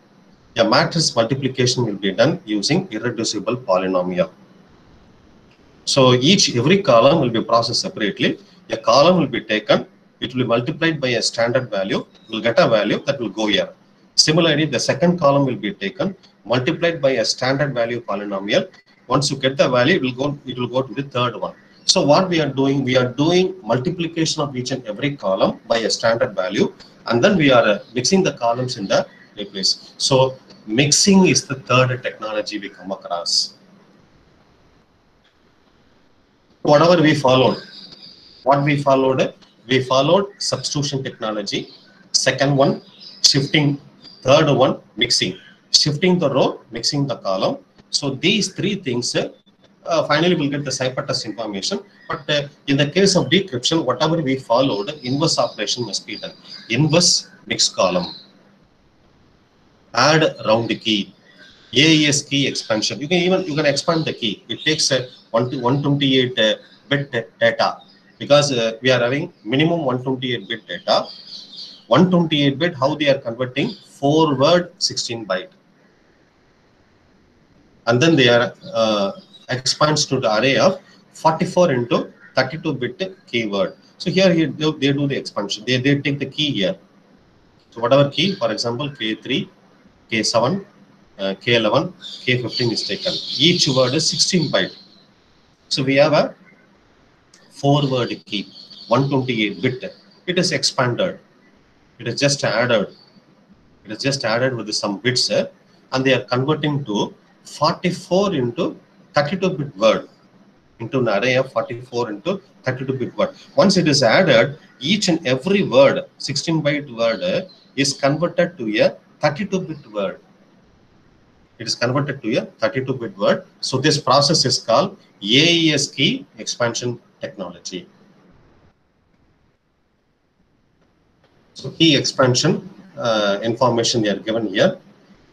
A matrix multiplication will be done using irreducible polynomial. So every column will be processed separately. A column will be taken, it will be multiplied by a standard value, will get a value that will go here. Similarly, the second column will be taken, multiplied by a standard value polynomial. Once you get the value, it will go to the third one. So what we are doing multiplication of each and every column by a standard value, and then we are mixing the columns in the place. So mixing is the third technology we come across. Whatever we followed, we followed substitution technology. Second one, shifting. Third one, mixing. Shifting the row, mixing the column. So these three things, finally we'll get the ciphertext information. But in the case of decryption, whatever we followed, inverse operation must be done. Inverse mix column. Add round key. AES key expansion. You can expand the key. It takes 128 bit data because we are having minimum 128 bit data. 128 bit, how they are converting 4 word 16 byte, and then they are expands to the array of 44 into 32 bit keyword. So here they do the expansion. They take the key here. So whatever key, for example, K3, K7, K11, K15 is taken. Each word is 16 byte. So we have a 4 word key, 128 bit. It is expanded. It is just added. It is just added with some bits, and they are converting to 44 into 32 bit word into an array of 44 into 32 bit word. Once it is added, each and every word, 16 byte word, is converted to a 32 bit word. It is converted to a 32 bit word. So this process is called AES key expansion technology. So key expansion information they are given here.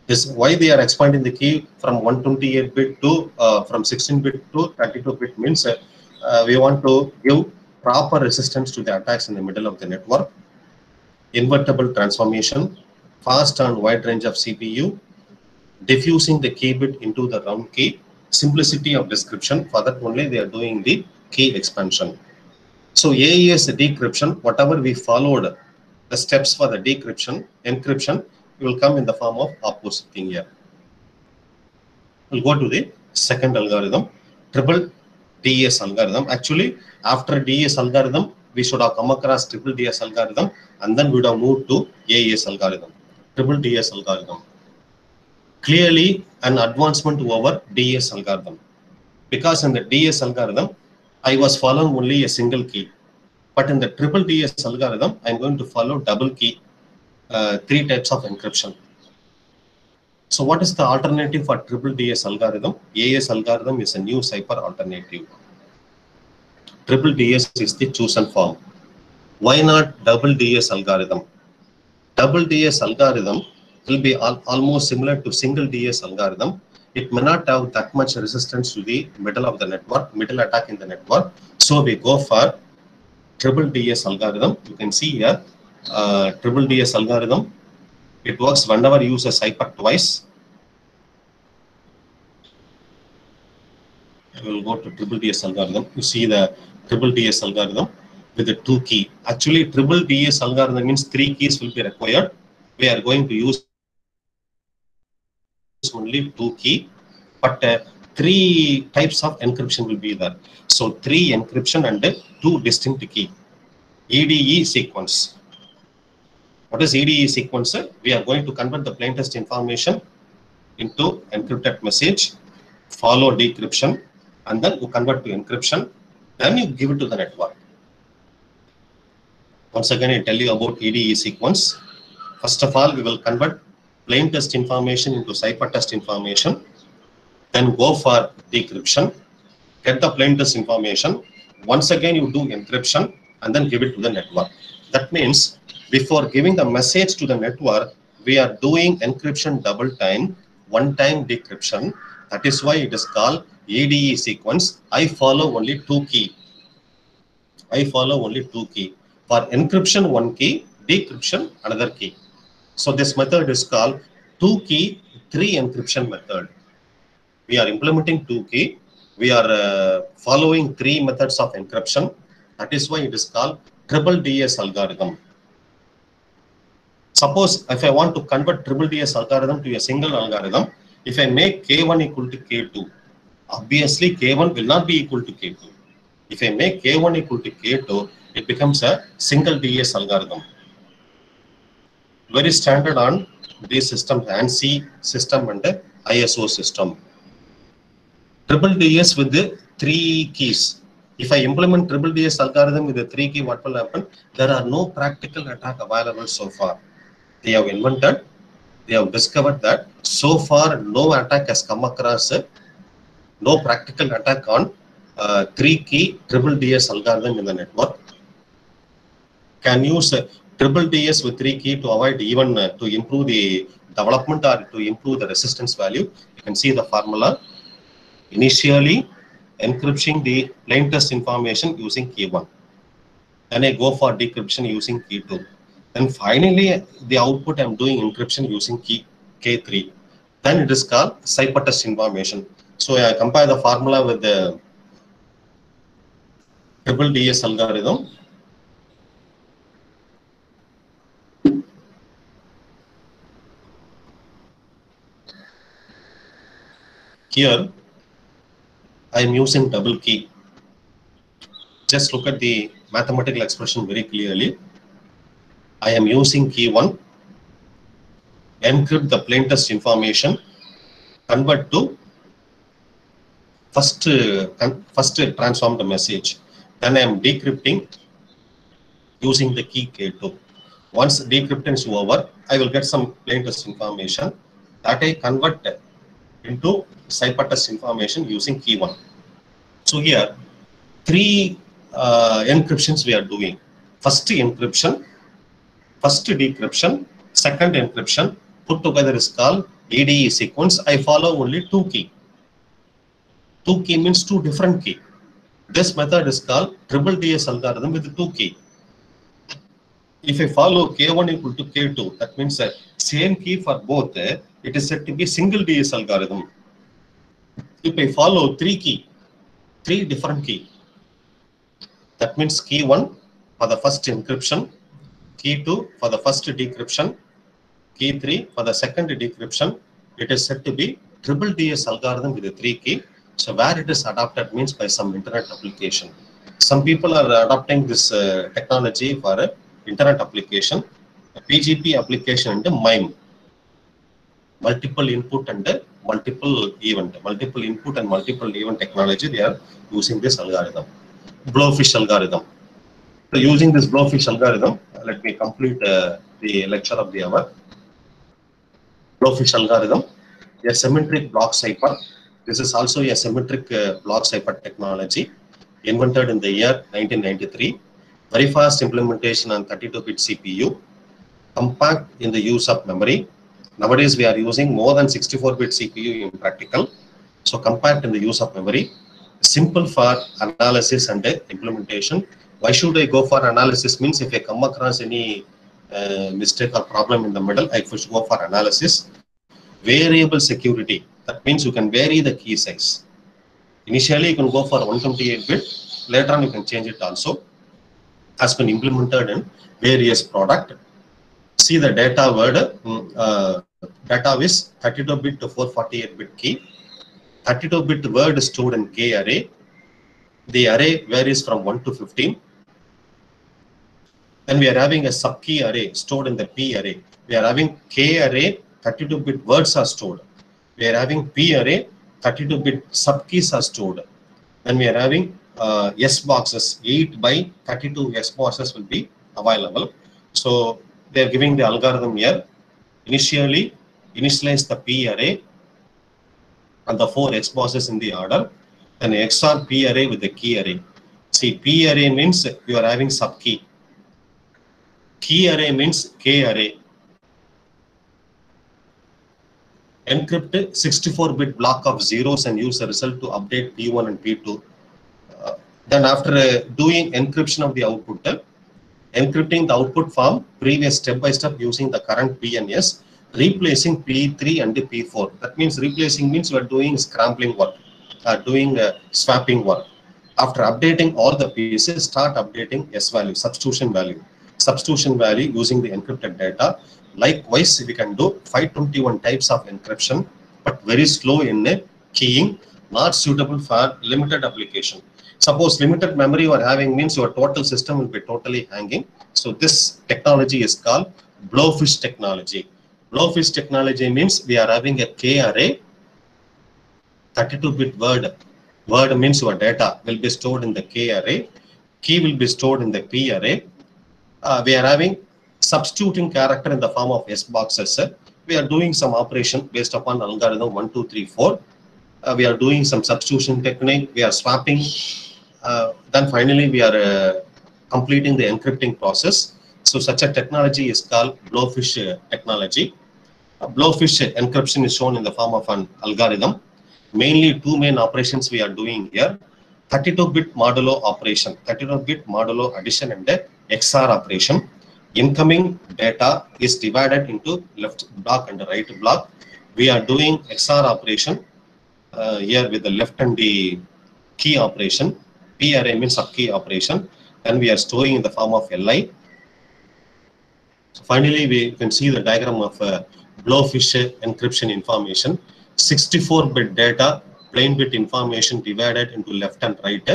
is why they are expanding the key from 128 bit to from 16 bit to 32 bit means we want to give proper resistance to the attacks in the middle of the network, invertible transformation, fast and wide range of CPU, diffusing the key bit into the round key, simplicity of description. For that only they are doing the key expansion. So AES decryption, whatever we followed the steps for the decryption, encryption will come in the form of opposite thing here. We'll go to the second algorithm, triple DES algorithm. Actually, after DES algorithm, we should have come across triple DES algorithm, and then we would have moved to AES algorithm. Triple DES algorithm. Clearly an advancement over DES algorithm. Because in the DES algorithm, I was following only a single key. But in the triple DES algorithm, I'm going to follow double key, 3 types of encryption. So what is the alternative for triple DES algorithm? AES algorithm is a new cipher alternative. Triple DES is the chosen form. Why not double DES algorithm? Double DES algorithm will be almost similar to single DES algorithm. It may not have that much resistance to the middle of the network, middle attack in the network. So we go for triple DES algorithm. You can see here, triple DES algorithm. It works whenever you use a cipher twice. We will go to triple DES algorithm. You see the triple DES algorithm with the 2 key. Actually, triple DES algorithm means 3 keys will be required. We are going to use only 2 key, but 3 types of encryption will be there. So 3 encryption and 2 distinct key. EDE sequence. What is EDE sequence? We are going to convert the plaintext information into encrypted message, follow decryption, and then you convert to encryption. Then you give it to the network. Once again, I tell you about EDE sequence. First of all, we will convert plaintext information into ciphertext information. Then go for decryption. Get the plaintext information. Once again, you do encryption and then give it to the network. That means before giving the message to the network, we are doing encryption double time, one time decryption. That is why it is called EDE sequence. I follow only 2 key. I follow only 2 key. For encryption, 1 key, decryption, another key. So this method is called 2 key, 3 encryption method. We are implementing 2 key. We are following 3 methods of encryption. That is why it is called triple DES algorithm. Suppose if I want to convert triple DES algorithm to a single algorithm, if I make K1 equal to K2, obviously K1 will not be equal to K2. If I make K1 equal to K2, it becomes a single DES algorithm. Very standard on these systems, ANSI system and ISO system. Triple DES with the 3 keys. If I implement triple DES algorithm with the 3 key, what will happen? There are no practical attack available so far. They have invented, they have discovered that so far no attack has come across, no practical attack on 3 key triple DES algorithm in the network. Can use triple DES with 3 key to avoid even to improve the development or to improve the resistance value. You can see the formula. Initially encrypting the plaintext information using key 1. Then I go for decryption using key 2. Then finally the output I am doing encryption using key K3. Then it is called ciphertext information. So I compare the formula with the triple DES algorithm. Here I am using double key. Just look at the mathematical expression very clearly. I am using key 1, encrypt the plaintext information, convert to first transform the message. Then I am decrypting using the key K2. Once decryption is over, I will get some plaintext information that I convert into ciphertext information using key 1. So here 3 encryptions we are doing. First encryption, first decryption, second encryption put together is called ADE sequence, I follow only 2 key. 2 key means 2 different key. This method is called triple DS algorithm with 2 key. If I follow K1 equal to K2, that means same key for both, it is said to be single DS algorithm. If I follow 3 key, 3 different key, that means key 1 for the first encryption, key 2 for the first decryption, key 3 for the second decryption, it is said to be triple DS algorithm with a 3 key. So where it is adopted means by some internet application. Some people are adopting this technology for internet application, PGP application and MIME, multiple input and multiple event, multiple input and multiple event technology. They are using this algorithm, Blowfish algorithm. So using this Blowfish algorithm, let me complete the lecture of the hour. Blowfish algorithm, a symmetric block cipher. This is also a symmetric block cipher technology invented in the year 1993. Very fast implementation on 32-bit CPU, compact in the use of memory. Nowadays we are using more than 64-bit CPU in practical. So compact in the use of memory, simple for analysis and implementation. Why should I go for analysis means if I come across any mistake or problem in the middle, I should go for analysis. Variable security, that means you can vary the key size. Initially you can go for 128-bit, later on you can change it also. Has been implemented in various product. See the data word, data is 32-bit to 448-bit key. 32-bit word is stored in K array. The array varies from 1 to 15. Then we are having a sub-key array stored in the P array. We are having K array, 32-bit words are stored. We are having P array, 32-bit sub-keys are stored. Then we are having S boxes, 8 by 32 S boxes will be available. So they are giving the algorithm here. Initially, initialize the P array and the 4 X boxes in the order. Then XOR P array with the key array. See, P array means you are having sub-key. Key array means K array. Encrypt 64-bit block of zeros and use the result to update P1 and P2. Then after doing encryption of the output, encrypting the output from previous step by step using the current PNS, replacing P3 and P4. That means replacing means we are doing scrambling work, doing swapping work. After updating all the pieces, start updating S value, substitution value. Substitution value using the encrypted data. Likewise, we can do 521 types of encryption, but very slow in keying, not suitable for limited application. Suppose limited memory you are having means your total system will be totally hanging. So this technology is called Blowfish technology. Blowfish technology means we are having a K array, 32-bit word. Word means your data will be stored in the K array. Key will be stored in the P array. We are having substituting character in the form of S boxes. We are doing some operation based upon algorithm 1, 2, 3, 4. We are doing some substitution technique. We are swapping. Then finally we are completing the encrypting process. So such a technology is called Blowfish technology. Blowfish encryption is shown in the form of an algorithm. Mainly 2 main operations we are doing here. 32-bit modulo operation, 32-bit modulo addition and XOR operation. Incoming data is divided into left block and the right block. We are doing XOR operation here with the left and the key operation. P array means sub-key operation. And we are storing in the form of LI. So finally, we can see the diagram of Blowfish encryption information. 64-bit data, plain bit information divided into left and right.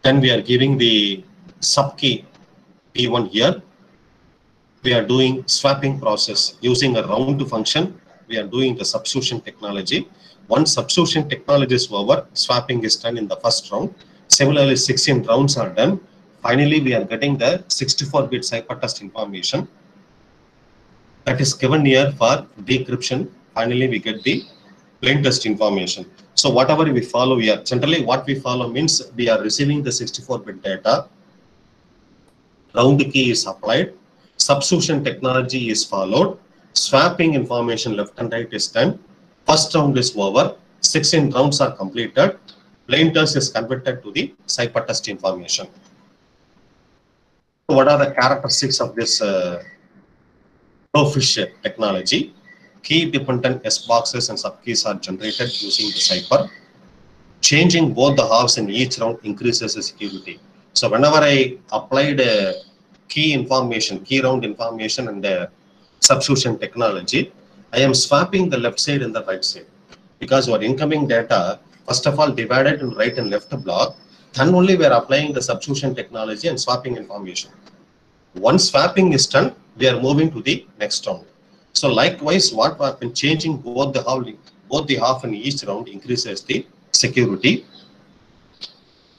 Then we are giving the sub-key P1 here. We are doing swapping process using a round function. We are doing the substitution technology. Once substitution technology is over, swapping is done in the first round. Similarly, 16 rounds are done. Finally, we are getting the 64-bit ciphertext information that is given here for decryption. Finally, we get the plaintext information. So whatever we follow here, generally what we follow means we are receiving the 64-bit data. Round key is applied. Substitution technology is followed. Swapping information left and right is done. First round is over. 16 rounds are completed. Plain text is converted to the ciphertext information. What are the characteristics of this Blowfish technology? Key-dependent S boxes and subkeys are generated using the cipher. Changing both the halves in each round increases the security. So whenever I applied key round information and substitution technology, I am swapping the left side and the right side. Because our incoming data, first of all, divided in right and left block, then only we are applying the substitution technology and swapping information. Once swapping is done, we are moving to the next round. So likewise, what happened, changing both the half in each round increases the security.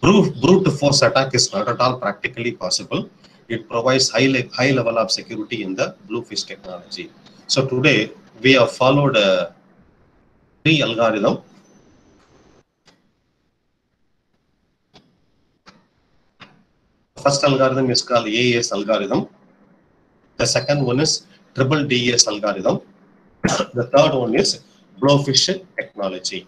Brute force attack is not at all practically possible. It provides high level of security in the Blowfish technology. So today we have followed three algorithms. First algorithm is called AES algorithm. The second one is triple DES algorithm. The third one is Blowfish technology.